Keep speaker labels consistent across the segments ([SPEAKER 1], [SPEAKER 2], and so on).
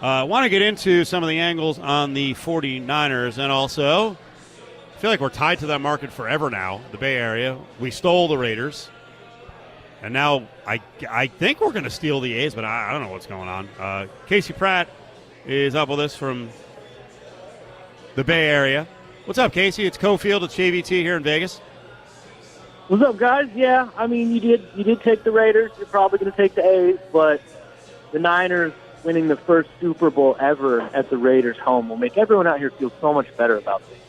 [SPEAKER 1] Want to get into some of the angles on the 49ers, and also I feel like we're tied to that market forever now, the Bay Area. We stole the Raiders, and now I think we're going to steal the A's, but I don't know what's going on. Casey Pratt is up with us from the Bay Area. What's up, Casey? It's Cofield. It's JVT here in Vegas.
[SPEAKER 2] What's up, guys? Yeah, I mean, you did take the Raiders. You're probably going to take the A's, but the Niners winning the first Super Bowl ever at the Raiders' home will make everyone out here feel so much better about things.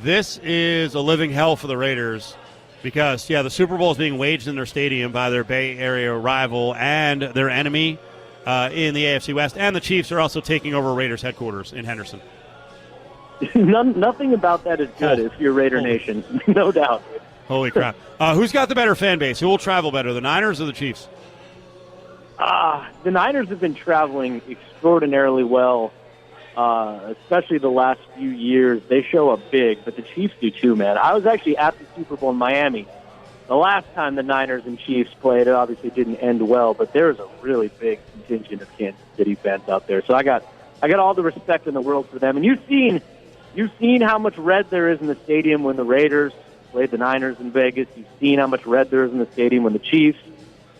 [SPEAKER 1] This is a living hell for the Raiders because, the Super Bowl is being waged in their stadium by their Bay Area rival and their enemy in the AFC West, and the Chiefs are also taking over Raiders headquarters in Henderson.
[SPEAKER 2] Nothing about that is good if you're Raider Nation, no doubt.
[SPEAKER 1] Holy crap. Who's got the better fan base? Who will travel better, the Niners or the Chiefs?
[SPEAKER 2] The Niners have been traveling extraordinarily well, especially the last few years. They show up big, but the Chiefs do too, man. I was actually at the Super Bowl in Miami the last time the Niners and Chiefs played. It obviously didn't end well, but there was a really big contingent of Kansas City fans out there. So I got all the respect in the world for them. And you've seen how much red there is in the stadium when the Raiders played the Niners in Vegas. You've seen how much red there is in the stadium when the Chiefs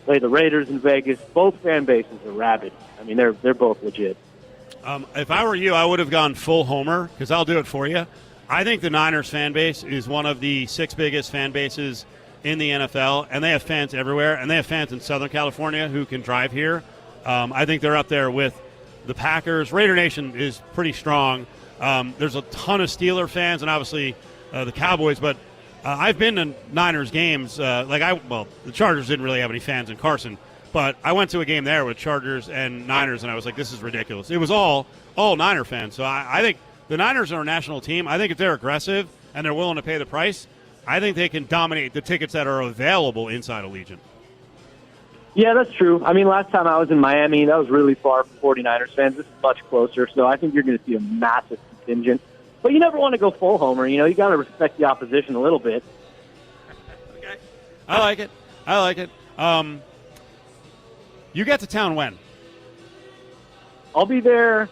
[SPEAKER 2] play the Raiders in Vegas. Both fan bases are rabid. I mean, they're both legit.
[SPEAKER 1] If I were you, I would have gone full homer because I'll do it for you. I think the Niners fan base is one of the 6 biggest fan bases in the NFL, and they have fans everywhere, and they have fans in Southern California who can drive here. I think they're up there with the Packers. Raider Nation is pretty strong. There's a ton of Steeler fans and obviously the Cowboys, but I've been to Niners games. The Chargers didn't really have any fans in Carson, but I went to a game there with Chargers and Niners, and I was like, this is ridiculous. It was all Niner fans. So I think the Niners are a national team. I think if they're aggressive and they're willing to pay the price, I think they can dominate the tickets that are available inside Allegiant.
[SPEAKER 2] Yeah, that's true. I mean, last time I was in Miami, that was really far from 49ers fans. This is much closer, so I think you're going to see a massive contingent. But you never want to go full homer. You got to respect the opposition a little bit.
[SPEAKER 1] Okay. I like it. You get to town when?
[SPEAKER 2] I'll be there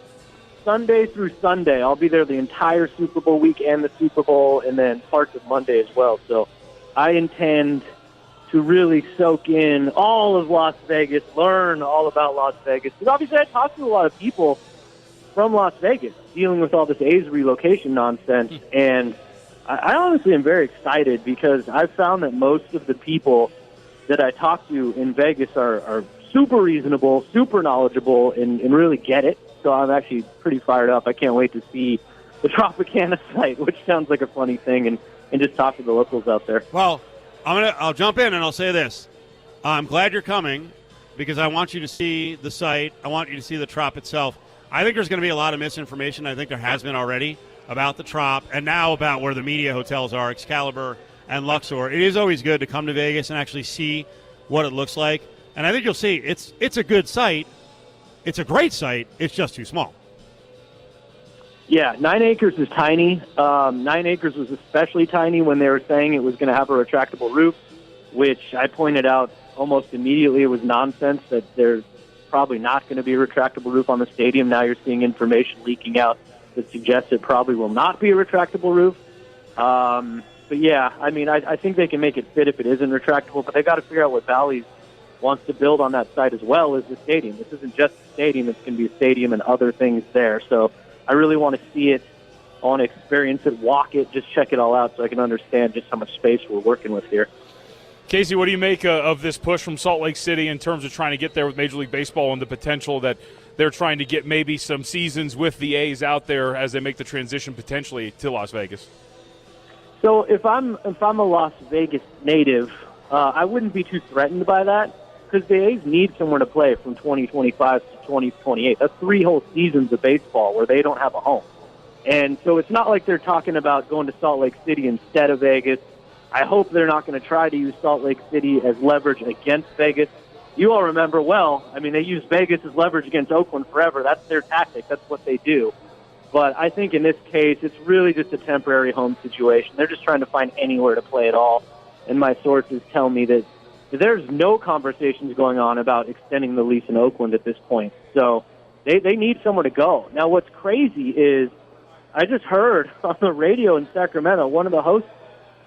[SPEAKER 2] Sunday through Sunday. I'll be there the entire Super Bowl week and the Super Bowl, and then parts of Monday as well. So I intend to really soak in all of Las Vegas, learn all about Las Vegas. Because obviously I talked to a lot of people from Las Vegas dealing with all this A's relocation nonsense, and I honestly am very excited because I've found that most of the people that I talk to in Vegas are super reasonable, super knowledgeable, and really get it. So I'm actually pretty fired up. I can't wait to see the Tropicana site, which sounds like a funny thing, and just talk to the locals out there.
[SPEAKER 1] Well, I'll jump in and I'll say this. I'm glad you're coming because I want you to see the site. I want you to see the Trop itself. I think there's going to be a lot of misinformation. I think there has been already about the Trop and now about where the media hotels are, Excalibur and Luxor. It is always good to come to Vegas and actually see what it looks like. And I think you'll see it's a good site. It's a great site. It's just too small.
[SPEAKER 2] Yeah, 9 acres is tiny. 9 acres was especially tiny when they were saying it was going to have a retractable roof, which I pointed out almost immediately it was nonsense, that there's probably not going to be a retractable roof on the stadium. Now you're seeing information leaking out that suggests it probably will not be a retractable roof. But yeah, I mean, I think they can make it fit if it isn't retractable, but they've got to figure out what Bally's wants to build on that site as well as the stadium. This isn't just a stadium. It's going to be a stadium and other things there. So I really want to see it. I want to experience it, walk it, just check it all out so I can understand just how much space we're working with here.
[SPEAKER 3] Casey, what do you make of this push from Salt Lake City in terms of trying to get there with Major League Baseball and the potential that they're trying to get maybe some seasons with the A's out there as they make the transition potentially to Las Vegas? So
[SPEAKER 2] if I'm a Las Vegas native, I wouldn't be too threatened by that because the A's need somewhere to play from 2025 to 2028. That's 3 whole seasons of baseball where they don't have a home. And so it's not like they're talking about going to Salt Lake City instead of Vegas. I hope they're not going to try to use Salt Lake City as leverage against Vegas. You all remember well, I mean, they used Vegas as leverage against Oakland forever. That's their tactic. That's what they do. But I think in this case, it's really just a temporary home situation. They're just trying to find anywhere to play at all. And my sources tell me that there's no conversations going on about extending the lease in Oakland at this point. So They need somewhere to go. Now, what's crazy is I just heard on the radio in Sacramento, one of the hosts,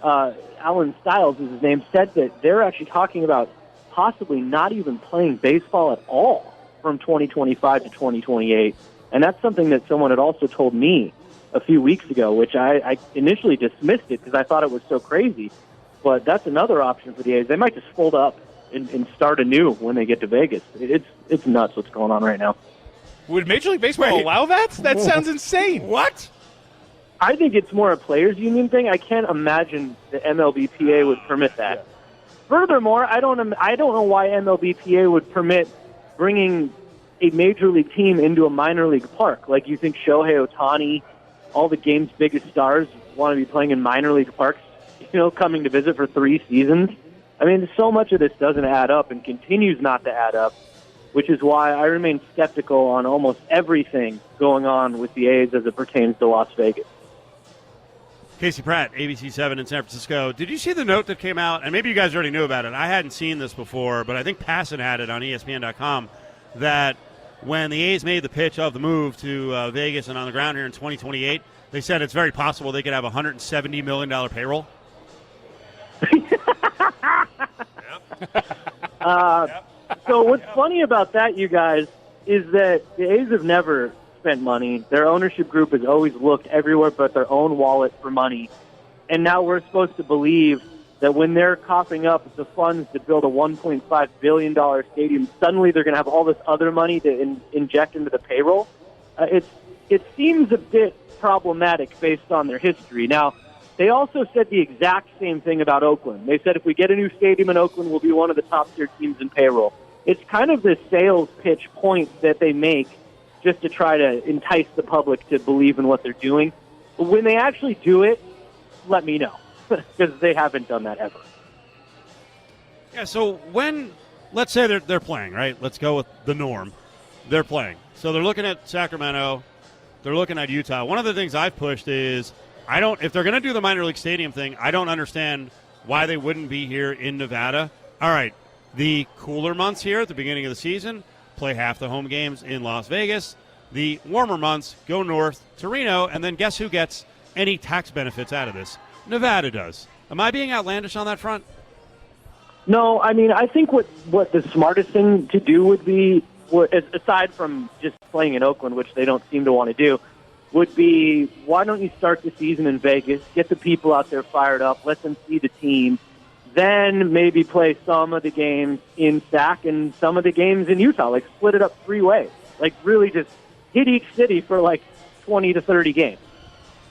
[SPEAKER 2] Alan Stiles is his name, said that they're actually talking about possibly not even playing baseball at all from 2025 to 2028. And that's something that someone had also told me a few weeks ago, which I initially dismissed it because I thought it was so crazy. But that's another option for the A's. They might just fold up and start anew when they get to Vegas. It's nuts what's going on right now.
[SPEAKER 3] Would Major League Baseball allow that? That sounds insane.
[SPEAKER 1] What?
[SPEAKER 2] I think it's more a players' union thing. I can't imagine the MLBPA would permit that. Yeah. Furthermore, I don't know why MLBPA would permit bringing a major league team into a minor league park. Like, you think Shohei Ohtani, all the game's biggest stars, want to be playing in minor league parks, coming to visit for 3 seasons? I mean, so much of this doesn't add up and continues not to add up, which is why I remain skeptical on almost everything going on with the A's as it pertains to Las Vegas.
[SPEAKER 1] Casey Pratt, ABC 7 in San Francisco. Did you see the note that came out? And maybe you guys already knew about it. I hadn't seen this before, but I think Passan had it on ESPN.com, that when the A's made the pitch of the move to Vegas and on the ground here in 2028, they said it's very possible they could have a $170 million payroll.
[SPEAKER 2] So what's funny about that, you guys, is that the A's have never spent money. Their ownership group has always looked everywhere but their own wallet for money. And now we're supposed to believe that when they're coughing up the funds to build a $1.5 billion stadium, suddenly they're going to have all this other money to inject into the payroll. It seems a bit problematic based on their history. Now, they also said the exact same thing about Oakland. They said if we get a new stadium in Oakland, we'll be one of the top-tier teams in payroll. It's kind of this sales pitch point that they make just to try to entice the public to believe in what they're doing. But when they actually do it, let me know, because they haven't done that ever.
[SPEAKER 1] Yeah, so let's say they're playing, right? Let's go with the norm. They're playing. So they're looking at Sacramento. They're looking at Utah. One of the things I've pushed is if they're going to do the minor league stadium thing, I don't understand why they wouldn't be here in Nevada. All right, the cooler months here at the beginning of the season, play half the home games in Las Vegas. The warmer months, go north to Reno, and then guess who gets any tax benefits out of this? Nevada does. Am I being outlandish on that front?
[SPEAKER 2] No, I mean, I think what the smartest thing to do would be, aside from just playing in Oakland, which they don't seem to want to do, would be, why don't you start the season in Vegas, get the people out there fired up, let them see the team, then maybe play some of the games in Sac and some of the games in Utah, like split it up 3 ways. Like really just hit each city for like 20 to 30 games.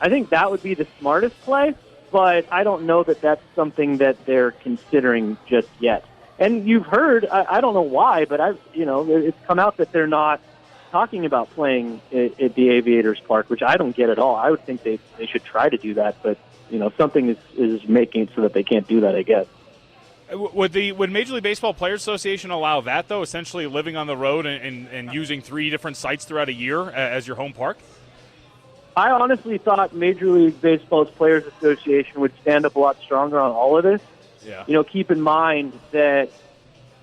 [SPEAKER 2] I think that would be the smartest play, but I don't know that that's something that they're considering just yet. And you've heard, I don't know why, but it's come out that they're not talking about playing at the Aviators Park, which I don't get at all. I would think they should try to do that, but something is making it so that they can't do that, I guess.
[SPEAKER 3] Would Major League Baseball Players Association allow that, though, essentially living on the road and using 3 different sites throughout a year as your home park?
[SPEAKER 2] I honestly thought Major League Baseball's Players Association would stand up a lot stronger on all of this. Yeah. Keep in mind that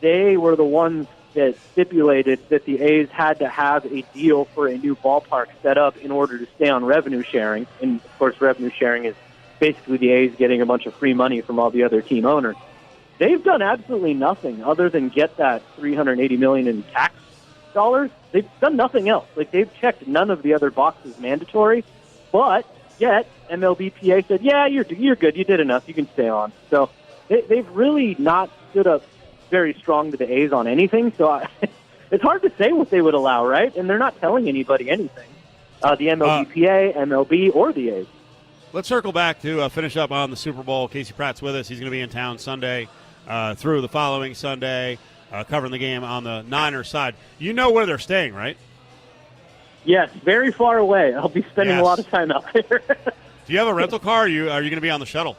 [SPEAKER 2] they were the ones that stipulated that the A's had to have a deal for a new ballpark set up in order to stay on revenue sharing. And, of course, revenue sharing is basically the A's getting a bunch of free money from all the other team owners. They've done absolutely nothing other than get that $380 million in tax dollars. They've done nothing else. Like, they've checked none of the other boxes mandatory, but yet MLBPA said, yeah, you're good. You did enough. You can stay on. So they've really not stood up very strong to the A's on anything. So it's hard to say what they would allow, right? And they're not telling anybody anything. The MLBPA, MLB, or the A's.
[SPEAKER 1] Let's circle back to finish up on the Super Bowl. Casey Pratt's with us. He's going to be in town Sunday through the following Sunday, covering the game on the Niners side. You know where they're staying, right?
[SPEAKER 2] Yes, very far away. I'll be spending a lot of time out there.
[SPEAKER 1] Do you have a rental car, or are you going to be on the shuttle?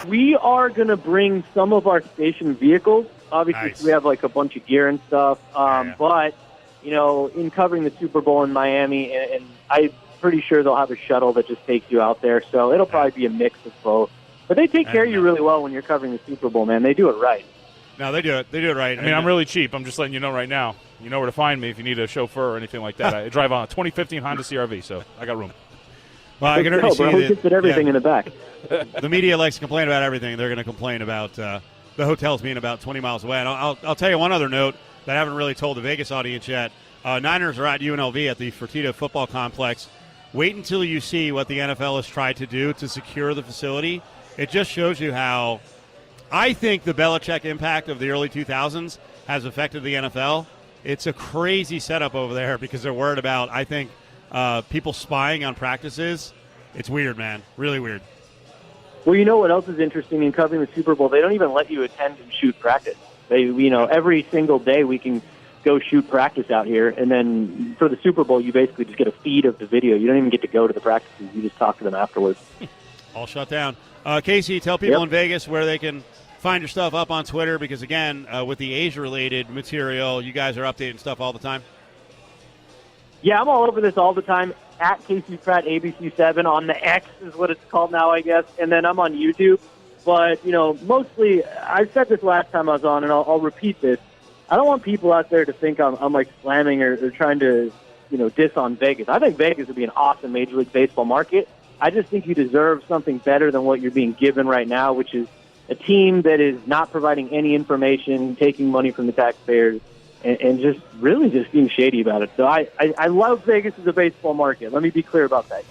[SPEAKER 2] We are going to bring some of our station vehicles. Obviously, nice. We have like a bunch of gear and stuff. But, in covering the Super Bowl in Miami, and I'm pretty sure they'll have a shuttle that just takes you out there. So it'll probably be a mix of both. But they take care of you really well when you're covering the Super Bowl, man. They do it right.
[SPEAKER 1] No, they do it. They do it right.
[SPEAKER 3] I mean, I'm really cheap. I'm just letting you know right now. You know where to find me if you need a chauffeur or anything like that. I drive on a 2015 Honda CRV, so I got room.
[SPEAKER 1] Well, I can already see
[SPEAKER 2] He can fit everything in the back.
[SPEAKER 1] The media likes to complain about everything. They're going to complain about the hotels being about 20 miles away. And I'll tell you one other note that I haven't really told the Vegas audience yet. Niners are at UNLV at the Fertitta Football Complex. Wait until you see what the NFL has tried to do to secure the facility. It just shows you how I think the Belichick impact of the early 2000s has affected the NFL. It's a crazy setup over there because they're worried about, I think, people spying on practices. It's weird, man. Really weird.
[SPEAKER 2] Well, you know what else is interesting in covering the Super Bowl? They don't even let you attend and shoot practice. Every single day we can go shoot practice out here, and then for the Super Bowl, you basically just get a feed of the video. You don't even get to go to the practices. You just talk to them afterwards.
[SPEAKER 1] All shut down. Casey, tell people in Vegas where they can find your stuff up on Twitter because, again, with the Asia-related material, you guys are updating stuff all the time.
[SPEAKER 2] Yeah, I'm all over this all the time. At Casey Pratt, ABC7 on the X is what it's called now, I guess. And then I'm on YouTube. But, mostly, I said this last time I was on, and I'll repeat this. I don't want people out there to think I'm like slamming or trying to, diss on Vegas. I think Vegas would be an awesome Major League Baseball market. I just think you deserve something better than what you're being given right now, which is a team that is not providing any information, taking money from the taxpayers, and just really just being shady about it. So I love Vegas as a baseball market. Let me be clear about that.